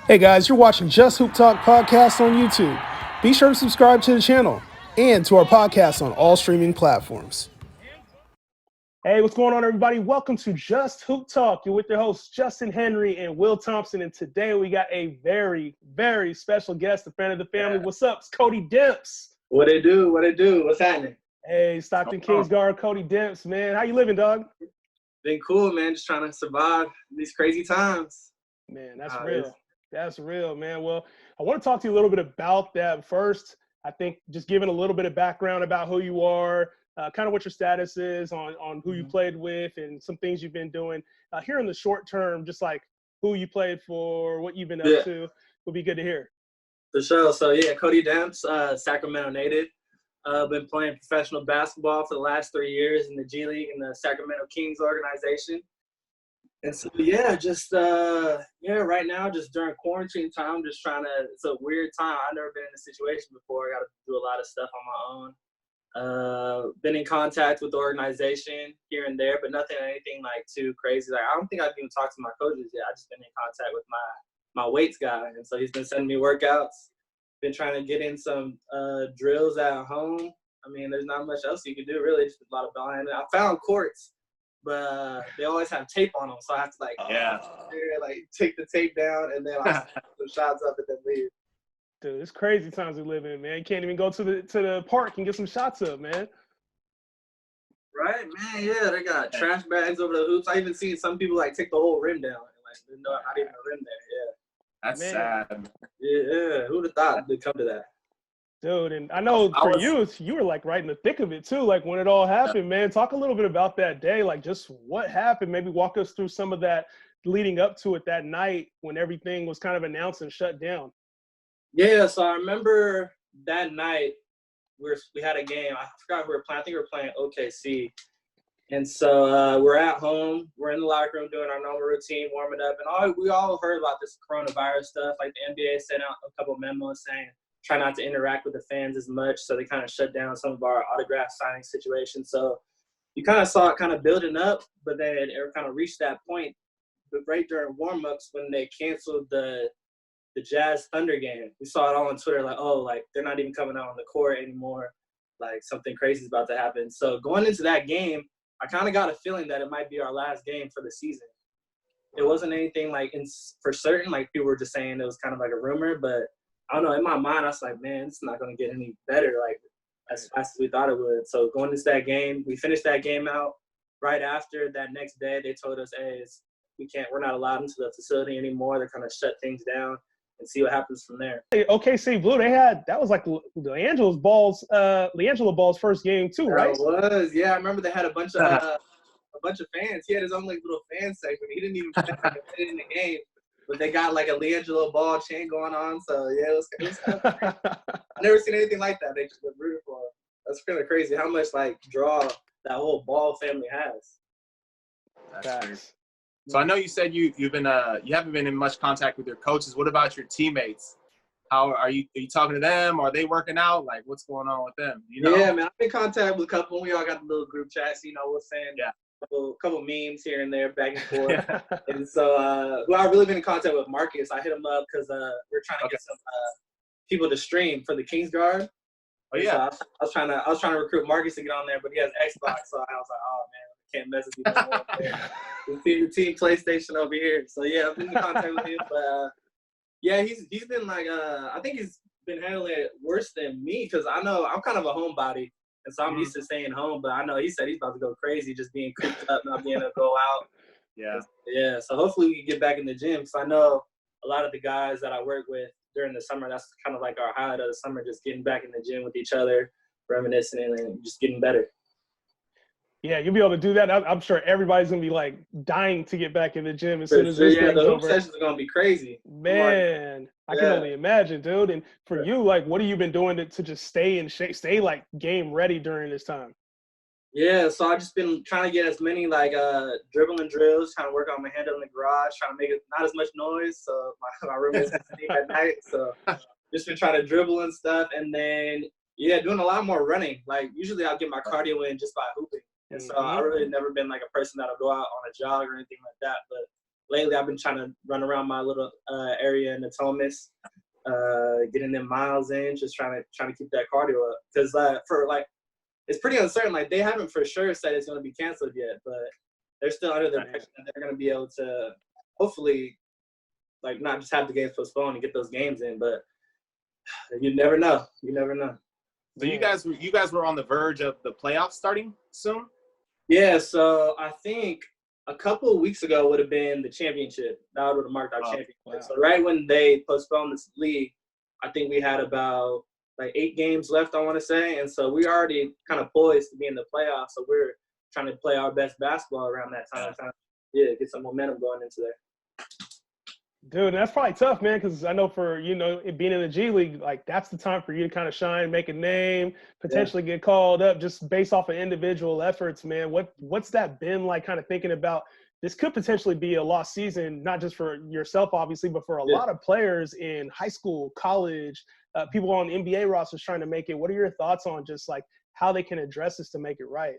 Hey guys, you're watching Just Hoop Talk podcast on YouTube. Be sure to subscribe to the channel and to our podcast on all streaming platforms. Hey, what's going on, everybody? Welcome to Just Hoop Talk. You're with your hosts, Justin Henry and Will Thompson. And today we got a very, very special guest, a friend of the family. What's up? It's Cody Demps. What it do? What's happening? Hey, Stockton Kings guard Cody Demps, man. How you living, dog? Been cool, man. Just trying to survive these crazy times. Man, that's real. That's real, man. Well, I want to talk to you a little bit about that first. I think just giving a little bit of background about who you are, kind of what your status is on who you played with and some things you've been doing. Here in the short term, just like who you played for, what you've been up to, would be good to hear. For sure. So, Cody Demps, Sacramento native. Been playing professional basketball for the last 3 years in the G League in the Sacramento Kings organization. And so, right now, just during quarantine time, just trying to – it's a weird time. I've never been in a situation before. I got to do a lot of stuff on my own. Been in contact with the organization here and there, but anything like too crazy. Like, I don't think I've even talked to my coaches yet. I've just been in contact with my weights guy. And so he's been sending me workouts. Been trying to get in some drills at home. I mean, there's not much else you can do, really. Just a lot of ball. I found courts. But they always have tape on them, so I have to take the tape down and then I snap the shots up and then leave. Dude, it's crazy times we live in, man. You can't even go to the park and get some shots up, man. Right, man. Yeah, they got trash bags over the hoops. I even seen some people take the whole rim down and there's not even a rim there. Yeah, that's sad. Yeah, who'd have thought it'd come to that? Dude, and I know you were right in the thick of it too, when it all happened, man. Talk a little bit about that day, just what happened. Maybe walk us through some of that leading up to it that night when everything was kind of announced and shut down. Yeah, so I remember that night we had a game. I forgot who we were playing. I think we were playing OKC. And so we're at home. We're in the locker room doing our normal routine, warming up. And we all heard about this coronavirus stuff. The NBA sent out a couple memos saying, try not to interact with the fans as much, so they kind of shut down some of our autograph signing situations. So you kind of saw it kind of building up, but then it kind of reached that point right during warm-ups when they canceled the Jazz Thunder game. We saw it all on Twitter, they're not even coming out on the court anymore. Something crazy is about to happen. So going into that game, I kind of got a feeling that it might be our last game for the season. It wasn't anything for certain, people were just saying it was kind of like a rumor, but I don't know, in my mind, I was like, man, it's not going to get any better, as fast as we thought it would. So going into that game, we finished that game out. Right after that next day, they told us, hey, we're not allowed into the facility anymore. They're going to shut things down and see what happens from there. Hey, OKC Blue, that was LiAngelo Ball's first game too, right? It was, yeah. I remember they had a bunch of fans. He had his own little fan segment. He didn't even play in the game. But they got a LiAngelo Ball chain going on, so yeah, it was kind of crazy. I've never seen anything like that. They just been rooting for him. That's kind of crazy how much draw that whole Ball family has. That's true. So I know you said you haven't been in much contact with your coaches. What about your teammates? How are you talking to them? Are they working out? What's going on with them? Yeah, man, I'm in contact with a couple. We all got the little group chats. We're saying a couple memes here and there, back and forth. And so, who I've really been in contact with, Marcus. I hit him up because we're trying to get some people to stream for the Kings guard. Oh yeah. So I was trying to recruit Marcus to get on there, but he has Xbox, so I was like, oh man, I can't mess with you no more. The team PlayStation over here. So yeah, I've been in contact with him, but he's been I think he's been handling it worse than me because I know I'm kind of a homebody. And so I'm used to staying home, but I know he said he's about to go crazy just being cooped up, not being able to go out. Yeah. Yeah, so hopefully we can get back in the gym. So I know a lot of the guys that I work with during the summer, that's kind of our highlight of the summer, just getting back in the gym with each other, reminiscing, and just getting better. Yeah, you'll be able to do that. I'm sure everybody's going to be dying to get back in the gym as soon as this thing's the hoop over. sessions are going to be crazy. Man, I can only imagine, dude. And for you, what have you been doing to just stay in shape, stay game ready during this time? Yeah, so I've just been trying to get as many dribbling drills, trying to work on my handle in the garage, trying to make it not as much noise so my roommates can sleep at night. So just been trying to dribble and stuff. And then, doing a lot more running. Usually I'll get my cardio in just by hooping. And so I've really never been a person that'll go out on a jog or anything like that. But lately I've been trying to run around my little area in the Thomas, getting them miles in, just trying to keep that cardio up. Because it's pretty uncertain. Like, they haven't for sure said it's going to be canceled yet, but they're still under the impression that they're going to be able to hopefully, like, not just have the games postponed and get those games in, but you never know. You never know. So you guys were on the verge of the playoffs starting soon? Yeah, so I think a couple of weeks ago would have been the championship. That would have marked our championship. Wow. So right when they postponed this league, I think we had about like 8 games left, I want to say. And so we already kind of poised to be in the playoffs. So we're trying to play our best basketball around that time. Yeah, get some momentum going into there. Dude, that's probably tough, man, because I know for, it being in the G League, like, that's the time for you to kind of shine, make a name, potentially get called up just based off of individual efforts, man. What's that been like, kind of thinking about this could potentially be a lost season, not just for yourself, obviously, but for a lot of players in high school, college, people on the NBA rosters trying to make it. What are your thoughts on just, like, how they can address this to make it right,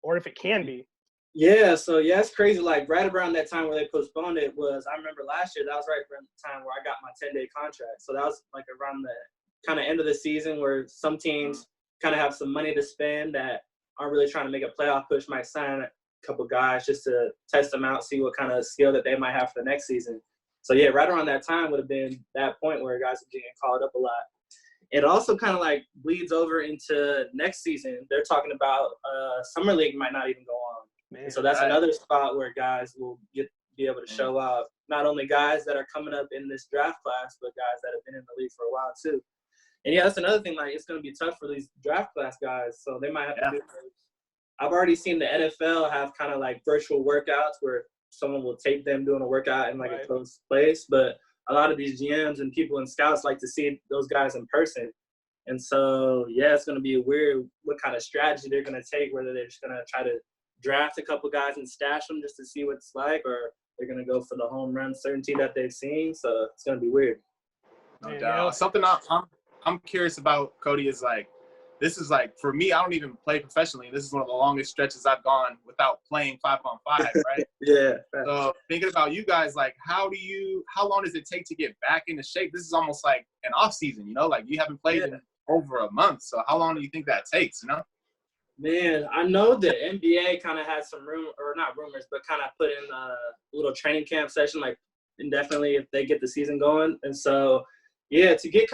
or if it can be? Yeah, so it's crazy. Like, right around that time where they postponed it I remember last year, that was right around the time where I got my 10-day contract. So that was like around the kind of end of the season where some teams kind of have some money to spend that aren't really trying to make a playoff push, might sign a couple guys just to test them out, see what kind of skill that they might have for the next season. So yeah, right around that time would have been that point where guys are getting called up a lot. It also kind of like bleeds over into next season. They're talking about summer league might not even go on. Man, so that's another spot where guys will be able to show out. Not only guys that are coming up in this draft class, but guys that have been in the league for a while too. And yeah, that's another thing. Like, it's going to be tough for these draft class guys, so they might have to do those. I've already seen the NFL have kind of like virtual workouts where someone will tape them doing a workout in like a closed place. But a lot of these GMs and people and scouts like to see those guys in person. And so, yeah, it's going to be weird what kind of strategy they're going to take, whether they're just going to try to draft a couple guys and stash them just to see what it's like, or they're going to go for the home run certainty that they've seen. So it's going to be weird. No doubt. Something I'm curious about, Cody, is like, this is like, for me, I don't even play professionally. This is one of the longest stretches I've gone without playing 5-on-5, right? Yeah. So thinking about you guys, like, how long does it take to get back into shape? This is almost like an off season, like you haven't played in over a month. So how long do you think that takes, Man, I know the NBA kind of had some not rumors, but kind of put in a little training camp session, like indefinitely if they get the season going. And so, yeah, to get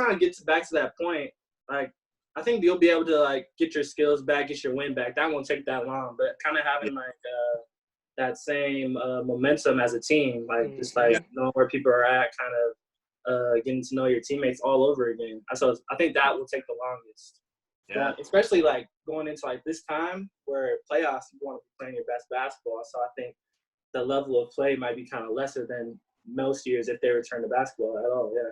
back to that point, like, I think you'll be able to like get your skills back, get your win back. That won't take that long, but kind of having like that same momentum as a team, like just like knowing where people are at, kind of getting to know your teammates all over again. So I think that will take the longest. Yeah, especially like going into like this time where playoffs, you want to be playing your best basketball. So I think the level of play might be kind of lesser than most years if they return to basketball at all. Yeah,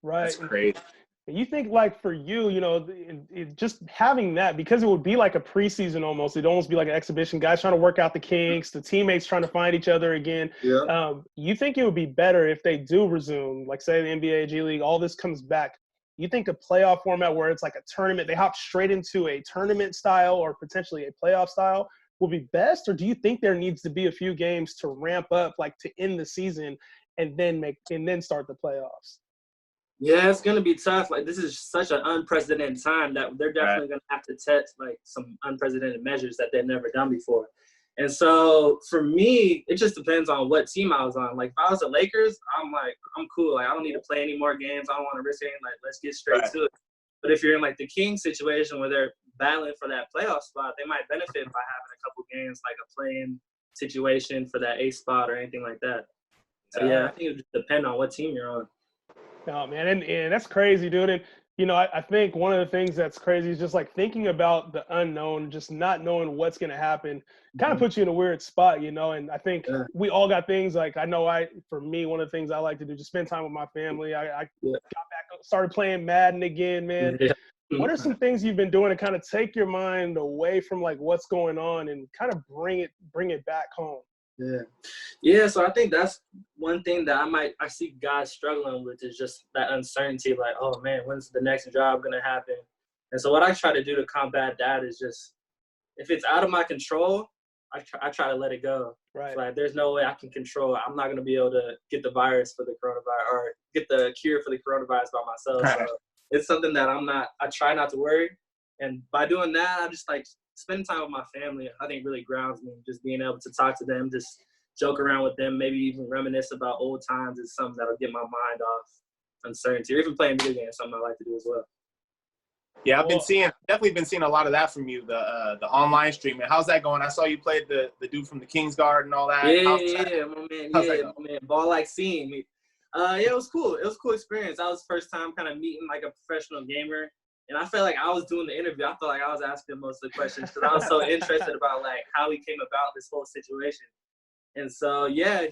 right. That's great. And you think like for you, just having that, because it would be like a preseason almost. It'd almost be like an exhibition. Guys trying to work out the kinks, the teammates trying to find each other again. Yeah. You think it would be better if they do resume, like say the NBA, G League, all this comes back. You think a playoff format where it's like a tournament, they hop straight into a tournament style or potentially a playoff style will be best? Or do you think there needs to be a few games to ramp up, like to end the season and then start the playoffs? Yeah, it's going to be tough. Like, this is such an unprecedented time that they're definitely going to have to test like some unprecedented measures that they've never done before. And so for me, it just depends on what team I was on. Like, if I was the Lakers, I'm cool. Like, I don't need to play any more games. I don't want to risk anything. Like, let's get straight to it. But if you're in like the Kings situation where they're battling for that playoff spot, they might benefit by having a couple games, like a play-in situation for that 8th spot or anything like that. So yeah, I think it would just depend on what team you're on. Oh man, and that's crazy, dude. And I think one of the things that's crazy is just like thinking about the unknown, just not knowing what's going to happen, kind of puts you in a weird spot, And I think we all got things like, for me, one of the things I like to do, just spend time with my family. I got back, started playing Madden again, man. Yeah. What are some things you've been doing to kind of take your mind away from like what's going on and kind of bring it back home? Yeah. So I think that's one thing that I see guys struggling with is just that uncertainty. Like, oh man, when's the next job gonna happen? And so what I try to do to combat that is just, if it's out of my control, I try to let it go. Right. It's like there's no way I can control it. I'm not gonna be able to get the virus for the coronavirus or get the cure for the coronavirus by myself. Right. So it's something that I try not to worry. And by doing that, I just like spending time with my family. I think really grounds me. Just being able to talk to them, just joke around with them, maybe even reminisce about old times is something that'll get my mind off uncertainty. Or even playing video games, something I like to do as well. Yeah, I've definitely been seeing a lot of that from you, the online streaming. How's that going? I saw you played the dude from the Kingsguard and all that. Yeah, my man. Ball like seeing me. Yeah, it was cool. It was a cool experience. That was the first time kind of meeting like a professional gamer. And I felt like I was doing the interview. I felt like I was asking most of the questions because I was so interested about like how he came about this whole situation. And so, yeah,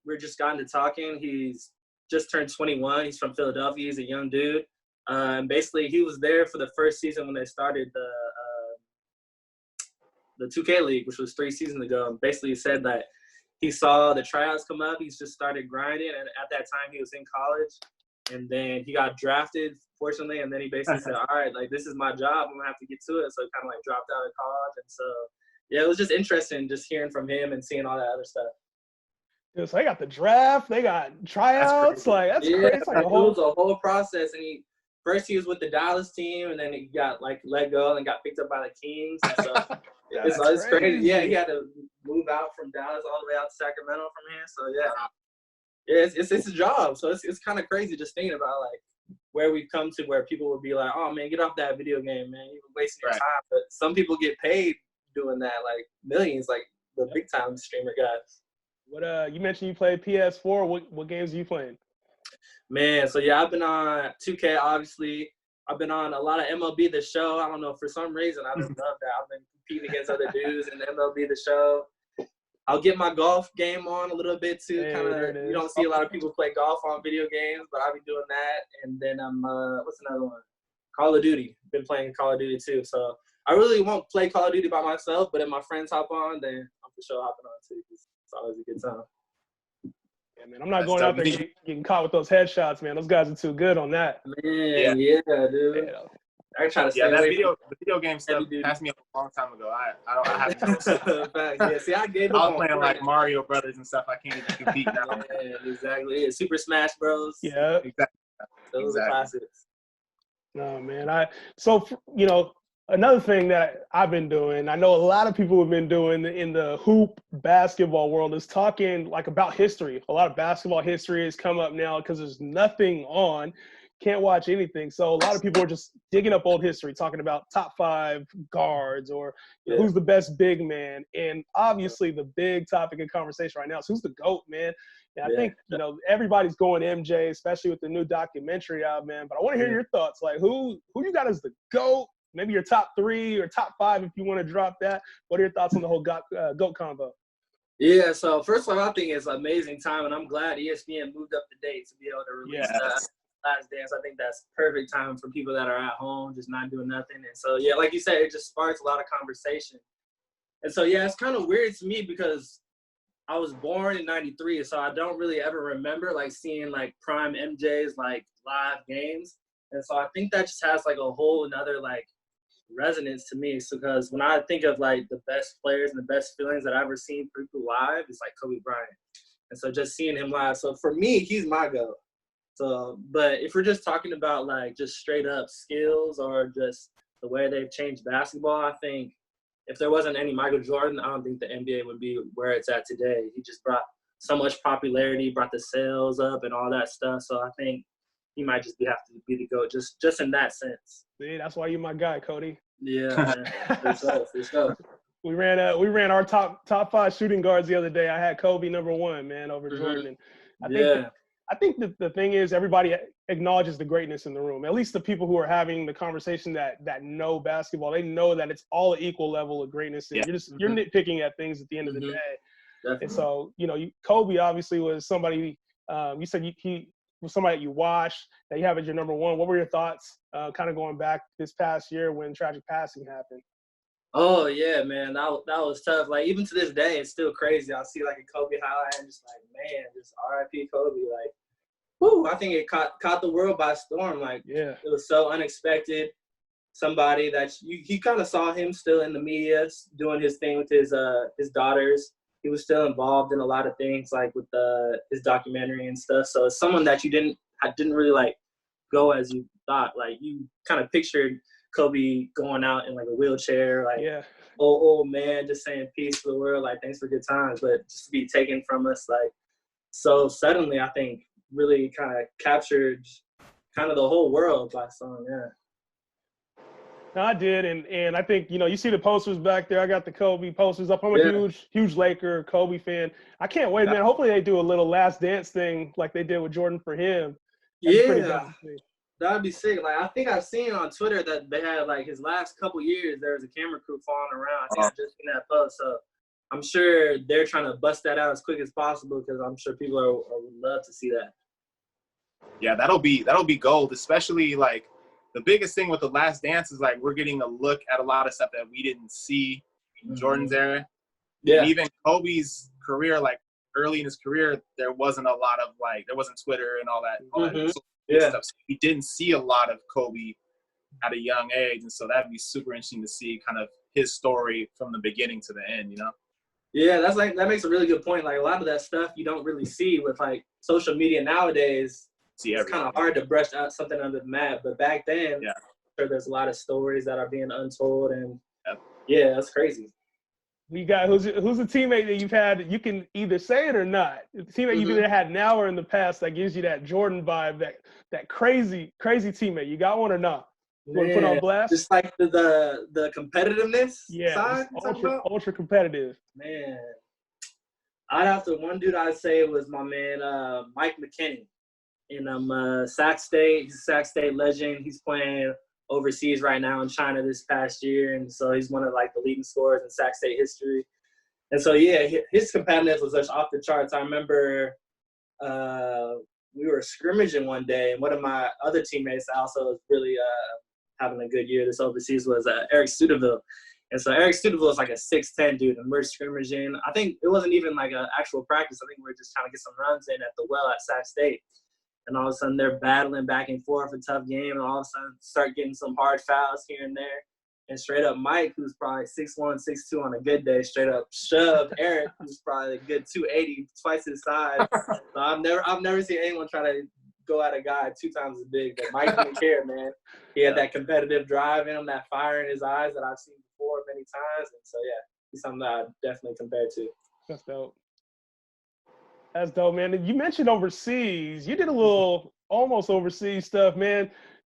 we're just gotten to talking. He's just turned 21. He's from Philadelphia. He's a young dude. And basically, he was there for the first season when they started the 2K League, which was 3 seasons ago. And basically, he said that he saw the tryouts come up. He's just started grinding. And at that time, he was in college. And then he got drafted, fortunately. And then he basically said, all right, like, this is my job. I'm going to have to get to it. So he kind of, like, dropped out of college. And so, yeah, it was just interesting just hearing from him and seeing all that other stuff. Yeah, so they got the draft. They got tryouts. That's crazy. It's like it was a whole process. And first he was with the Dallas team, and then he got like let go and got picked up by the Kings. And so it's crazy. Yeah, he had to move out from Dallas all the way out to Sacramento from here. So yeah, it's a job. So it's kind of crazy just thinking about like where we've come to, where people would be like, "Oh man, get off that video game, man. You're wasting your time." But some people get paid doing that, like millions, like the big time streamer guys. What you mentioned you played PS4. What games are you playing? Man, so yeah, I've been on 2K, obviously. I've been on a lot of MLB The Show. I don't know, for some reason, I just love that. I've been competing against other dudes in MLB The Show. I'll get my golf game on a little bit too. You don't see a lot of people play golf on video games, but I'll be doing that. And then what's another one? Call of Duty. Been playing Call of Duty too. So I really won't play Call of Duty by myself, but if my friends hop on, then I'm for sure hopping on too. It's always a good time. Yeah, man, I'm not going out there getting caught with those headshots, man. Those guys are too good on that. Man, yeah dude. Yeah. I try to stay away the video game stuff passed me up a long time ago. I haven't. See, I was playing like Mario Brothers and stuff. I can't even compete now. Yeah, exactly. Yeah, Super Smash Bros. Yeah, exactly. Those are classics. No, man. Another thing that I've been doing, I know a lot of people have been doing in the hoop basketball world, is talking like about history. A lot of basketball history has come up now because there's nothing on. Can't watch anything. So a lot of people are just digging up old history, talking about top 5 guards or who's the best big man. And obviously the big topic of conversation right now is who's the GOAT, man. And I think, everybody's going MJ, especially with the new documentary out, man. But I want to hear your thoughts. Like, who you got as the GOAT? Maybe your top 3 or top 5 if you want to drop that. What are your thoughts on the whole GOAT combo? Yeah, so first of all, I think it's an amazing time, and I'm glad ESPN moved up the date to be able to release Last Dance. I think that's perfect time for people that are at home, just not doing nothing. And so, yeah, like you said, it just sparks a lot of conversation. And so, yeah, it's kind of weird to me because I was born in 93, so I don't really ever remember, like, seeing, like, prime MJ's, like, live games. And so I think that just has, like, a whole another, like, resonance to me. So because when I think of, like, the best players and the best feelings that I've ever seen people live, it's, like, Kobe Bryant. And so just seeing him live. So for me, he's my GOAT. So, but if we're just talking about, like, just straight up skills or just the way they've changed basketball, I think if there wasn't any Michael Jordan, I don't think the NBA would be where it's at today. He just brought so much popularity, brought the sales up and all that stuff. So I think he might just have to be the GOAT just in that sense. See, that's why you're my guy, Cody. Yeah, man. For sure. We ran our top 5 shooting guards the other day. I had Kobe number 1, man, over Jordan. I think the thing is everybody acknowledges the greatness in the room. At least the people who are having the conversation that know basketball, they know that it's all an equal level of greatness. And you're nitpicking at things at the end of the day. Definitely. And so, Kobe obviously was somebody, you said he was somebody that you watched, that you have as your number 1. What were your thoughts kind of going back this past year when tragic passing happened? Oh, yeah, man. That was tough. Like, even to this day, it's still crazy. I'll see, like, a Kobe highlight and just like, man, just R.I.P. Kobe. Like, whoo, I think it caught the world by storm. Like, it was so unexpected. somebody that you kind of saw him still in the media doing his thing with his daughters. He was still involved in a lot of things like with his documentary and stuff. So it's someone that you didn't really like go as you thought. Like you kind of pictured Kobe going out in like a wheelchair, like old man, just saying peace to the world, like thanks for good times. But just to be taken from us like so suddenly, I think really kind of captured kind of the whole world by song. Yeah. No, I did, and I think, you see the posters back there. I got the Kobe posters up. I'm a huge Laker, Kobe fan. I can't wait, man. Hopefully they do a little Last Dance thing like they did with Jordan for him. That'd be sick. Like I think I've seen on Twitter that they had like his last couple years there was a camera crew following around. I think I just seen that post. So I'm sure they're trying to bust that out as quick as possible because I'm sure people would love to see that. Yeah, that'll be gold, especially like the biggest thing with the Last Dance is like we're getting a look at a lot of stuff that we didn't see in Jordan's era. Yeah. And even Kobe's career, like early in his career, there wasn't Twitter and all that stuff. So we didn't see a lot of Kobe at a young age. And so that'd be super interesting to see kind of his story from the beginning to the end, Yeah, that makes a really good point. Like a lot of that stuff you don't really see with like social media nowadays. It's kind of hard to brush out something under the mat, but back then, I'm sure there's a lot of stories that are being untold, and that's crazy. You got who's a teammate that you've had? You can either say it or not. The teammate you've either had now or in the past that gives you that Jordan vibe, that crazy teammate. You got one or not? You want to put on blast? Just like the competitiveness side? Ultra competitive. Man, one dude I'd say was my man Mike McKinney. In Sac State. He's a Sac State legend. He's playing overseas right now in China this past year, and so he's one of like the leading scorers in Sac State history. And so his competitiveness was just off the charts. I remember we were scrimmaging one day, and one of my other teammates also was really having a good year this overseas was Eric Studeville. And so Eric Studeville is like a 6'10" dude, and we're scrimmaging. I think it wasn't even like an actual practice. I think we were just trying to get some runs in at the well at Sac State. And all of a sudden they're battling back and forth, a tough game, and all of a sudden start getting some hard fouls here and there. And straight up Mike, who's probably 6'1", 6'2" on a good day, straight up shoved Eric, who's probably a good 280, twice his size. So I've never seen anyone try to go at a guy 2 times as big. But Mike didn't care, man. He had that competitive drive in him, that fire in his eyes that I've seen before many times. And so he's something that I definitely compare to. That's dope. That's dope, man. And you mentioned overseas. You did a little almost overseas stuff, man.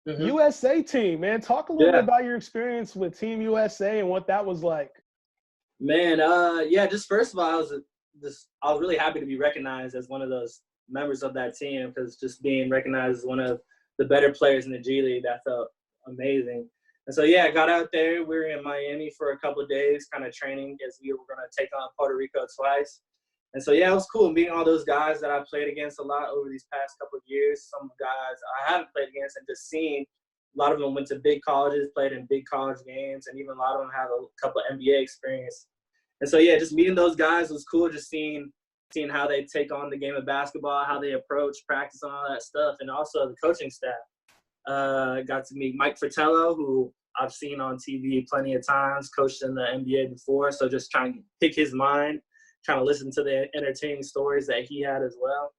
USA team, man. Talk a little bit about your experience with Team USA and what that was like. Man, just first of all, I was really happy to be recognized as one of those members of that team because just being recognized as one of the better players in the G League, that felt amazing. And so, I got out there. We were in Miami for a couple of days kind of training as we were going to take on Puerto Rico twice. And so, it was cool meeting all those guys that I played against a lot over these past couple of years. Some guys I haven't played against and just seeing a lot of them went to big colleges, played in big college games, and even a lot of them had a couple of NBA experience. And so, just meeting those guys was cool, just seeing how they take on the game of basketball, how they approach practice and all that stuff, and also the coaching staff. Got to meet Mike Fratello, who I've seen on TV plenty of times, coached in the NBA before, so just trying to pick his mind. Trying to listen to the entertaining stories that he had as well.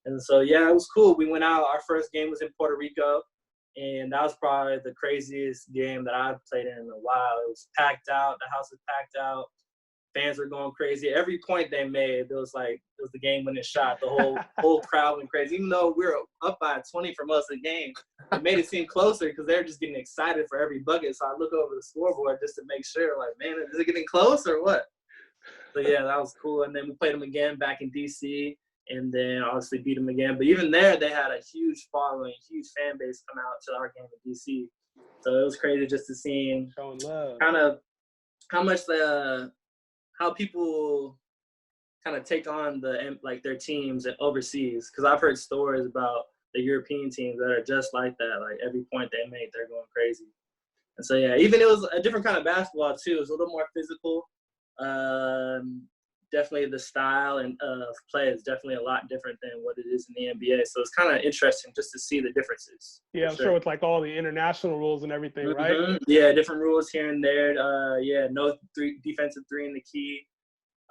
And so, it was cool. We went out. Our first game was in Puerto Rico, and that was probably the craziest game that I've played in a while. It was packed out. The house was packed out. Fans were going crazy. Every point they made, it was the game-winning shot. The whole crowd went crazy. Even though we were up by 20 for most of the game, it made it seem closer because they were just getting excited for every bucket. So I look over the scoreboard just to make sure, like, man, is it getting close or what? So, that was cool. And then we played them again back in D.C. and then obviously beat them again. But even there, they had a huge following, huge fan base come out to our game in D.C. So it was crazy just to see kind of how much how people kind of take on their teams overseas. Because I've heard stories about the European teams that are just like that. Like every point they make, they're going crazy. And so, even it was a different kind of basketball too. It was a little more physical. definitely the style and of play is definitely a lot different than what it is in the NBA. So it's kind of interesting just to see the differences. Yeah, I'm sure with like all the international rules and everything, right? Yeah, different rules here and there. No defensive three in the key.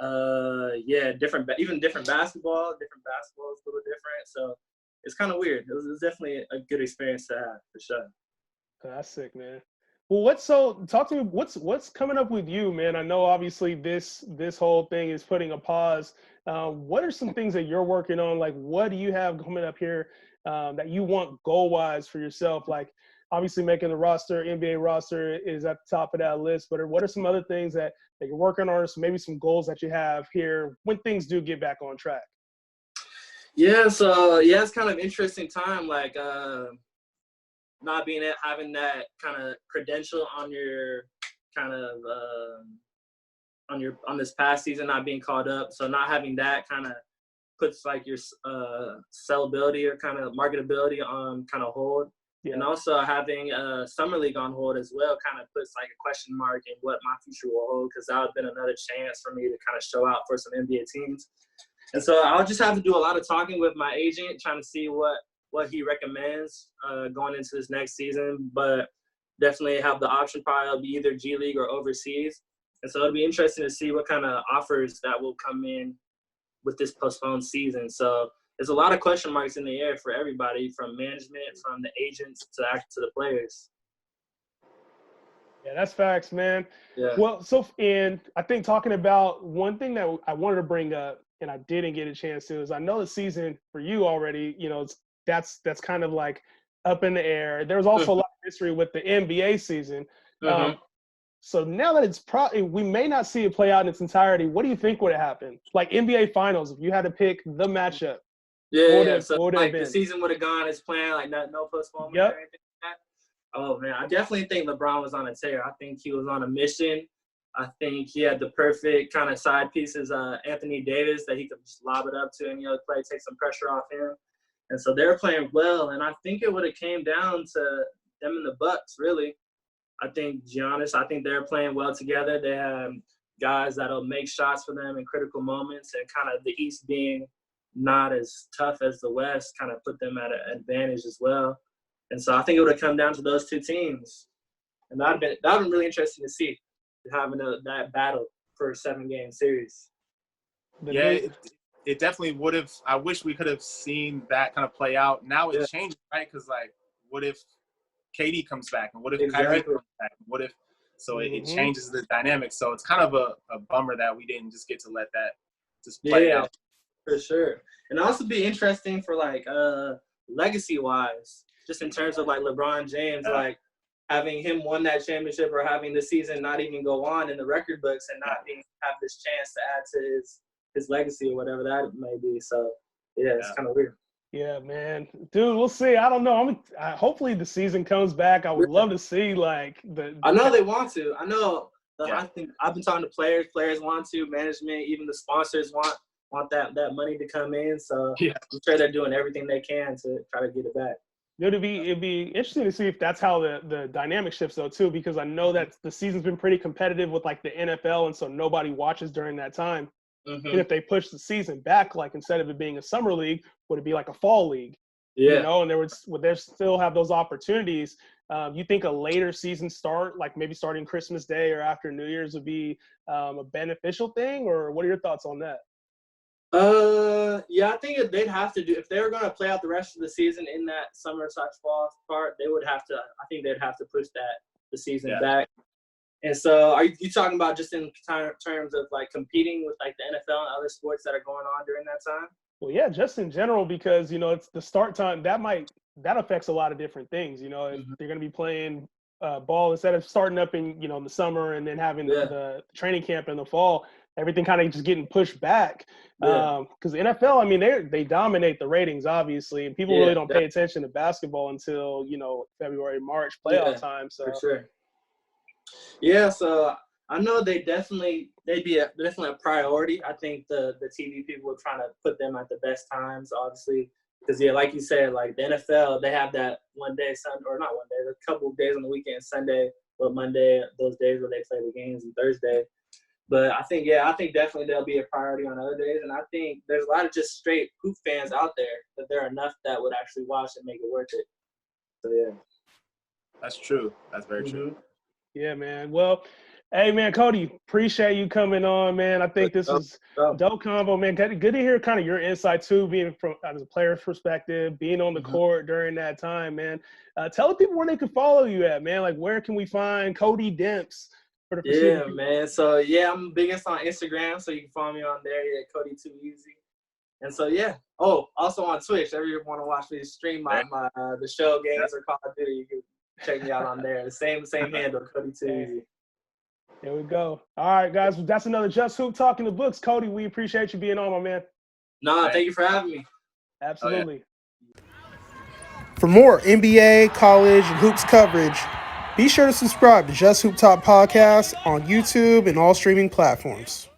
Different basketball. Different basketball is a little different. So it's kind of weird. It was definitely a good experience to have for sure. That's sick, man. Well, talk to me. What's coming up with you, man? I know obviously this whole thing is putting a pause. What are some things that you're working on? Like, what do you have coming up here that you want goal wise for yourself? Like, obviously making the roster, NBA roster is at the top of that list. But what are some other things that you're working on? Or maybe some goals that you have here when things do get back on track? Yeah. So it's kind of interesting time. Like. Not having that kind of credential on your kind of on this past season, not being called up. So not having that kind of puts like your sellability or kind of marketability on kind of hold. Yeah. And also having summer league on hold as well kind of puts like a question mark in what my future will hold, because that would have been another chance for me to kind of show out for some NBA teams. And so I'll just have to do a lot of talking with my agent, trying to see what he recommends going into this next season, but definitely have the option probably be either G League or overseas. And so it'll be interesting to see what kind of offers that will come in with this postponed season. So there's a lot of question marks in the air for everybody, from management, from the agents to the players. Yeah, that's facts, man. Yeah. Well, and I think talking about one thing that I wanted to bring up and I didn't get a chance to is I know the season for you already, that's kind of like up in the air. There's also a lot of history with the NBA season. So now that it's we may not see it play out in its entirety. What do you think would have happened? Like NBA Finals, if you had to pick the matchup. So like the season would have gone as planned, like no postponement or anything like that. Oh man, I definitely think LeBron was on a tear. I think he was on a mission. I think he had the perfect kind of side pieces, Anthony Davis, that he could just lob it up to any other play, take some pressure off him. And so they're playing well, and I think it would have came down to them and the Bucks, really. I think they're playing well together. They have guys that'll make shots for them in critical moments, and kind of the East being not as tough as the West kind of put them at an advantage as well. And so I think it would have come down to those two teams. And that would have been really interesting to see, having that battle for a 7-game series. Yeah, it definitely would have. I wish we could have seen that kind of play out. Now it's changing, right? Because, like, what if KD comes back? And what if Kyrie comes back? What if – so it changes the dynamic. So it's kind of a bummer that we didn't just get to let that just play out. For sure. And also be interesting for, like, legacy-wise, just in terms of, like, LeBron James, like, having him won that championship or having the season not even go on in the record books and not have this chance to add to his legacy or whatever that may be. So, it's kind of weird. Yeah, man. Dude, we'll see. I don't know. Hopefully the season comes back. I would love to see, like, I know they want to. I know. I think I've been talking to players. Players want to. Management, even the sponsors want that money to come in. So I'm sure they're doing everything they can to try to get it back. It'd be interesting to see if that's how the dynamic shifts, though, too, because I know that the season's been pretty competitive with, like, the NFL, and so nobody watches during that time. And if they push the season back, like, instead of it being a summer league, would it be like a fall league? And there still have those opportunities. You think a later season start, like maybe starting Christmas Day or after New Year's, would be a beneficial thing, or what are your thoughts on that? I think they'd have to do, if they were going to play out the rest of the season in that summer/fall part, they would have to. I think they'd have to push the season back. And so, are you talking about just in terms of like competing with like the NFL and other sports that are going on during that time? Well, yeah, just in general, because it's the start time that affects a lot of different things. If they're going to be playing ball instead of starting up in the summer and then having the training camp in the fall, everything kind of just getting pushed back. Because the NFL, I mean, they dominate the ratings, obviously, and people really don't pay attention to basketball until February, March playoff time. So for sure. Yeah, so I know they'd be definitely a priority. I think the TV people are trying to put them at the best times, obviously, because like you said, like the NFL, they have that one day, or not one day, a couple of days on the weekend, Sunday or Monday, those days where they play the games, and Thursday. But I think definitely they'll be a priority on other days. And I think there's a lot of just straight hoop fans out there that there are enough that would actually watch and make it worth it. So, yeah. That's true. That's very true. Yeah, man. Well, hey, man, Cody, appreciate you coming on, man. I think this is dope combo, man. Good to hear kind of your insight, too, being from as a player's perspective, being on the court during that time, man. Tell the people where they can follow you at, man. Like, where can we find Cody Demps? Yeah, man. So, yeah, I'm biggest on Instagram, so you can follow me on there. Yeah, Cody Too Easy. And so, yeah. Oh, also on Twitch. If you want to watch me stream the show games or Call of Duty, you can check me out on there. The same handle, Cody Too Easy. There we go. All right, guys. That's another Just Hoop Talk in the books. Cody, we appreciate you being on, my man. No, thank you for having me. Absolutely. Oh, yeah. For more NBA, college, and hoops coverage, be sure to subscribe to Just Hoop Talk podcast on YouTube and all streaming platforms.